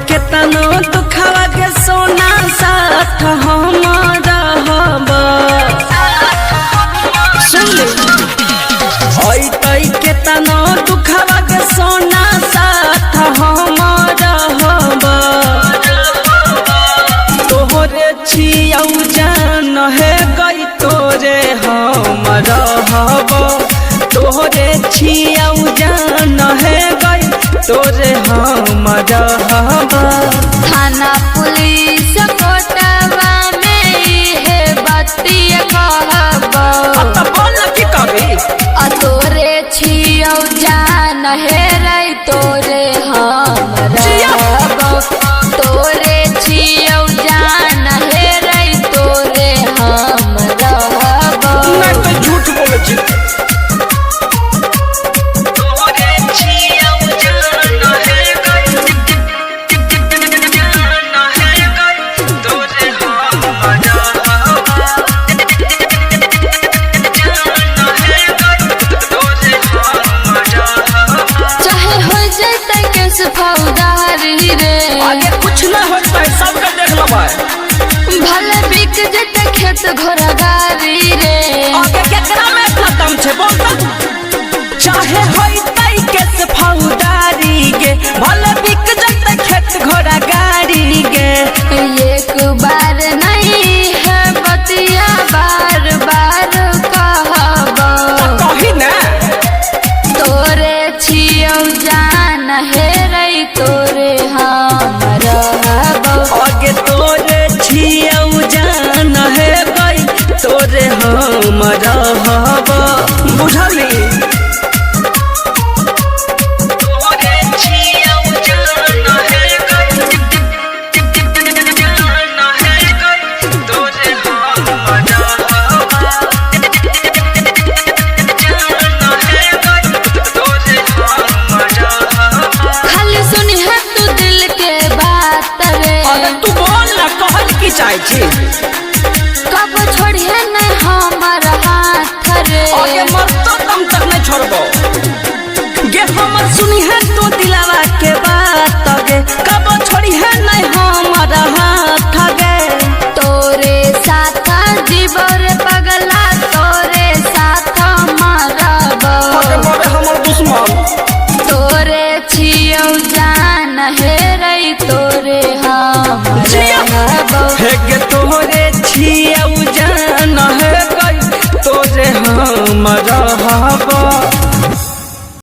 केतनो दुखवा के सोना साथ हम रहब। सुन ले केतनो दुखवा के सोना साथ हम रहब। तोहरे छियौ जान है गई तोरे हम रहब। तोहरे छियौ जान है गई तोरे हम रहब। थाना पुलिस कोटवा में इहे बतिया कहब। बोल की कभी तोरे छियौ जान है रे तोरे हम रहब। तोरे छियौ जान है रे तोरे हम रहब। नहीं तो झूठ बोले छी। तोरे छियौ जान है गई तोरे हम रहब। चाहे हो जैते केस फौजदारी रे, आगे कुछ न होता है सबका देख लबा। भले बिक जैते खेत घोड़ा गाड़ी रे। आगे केकरा में इतना दम छे बोल। चाहे हो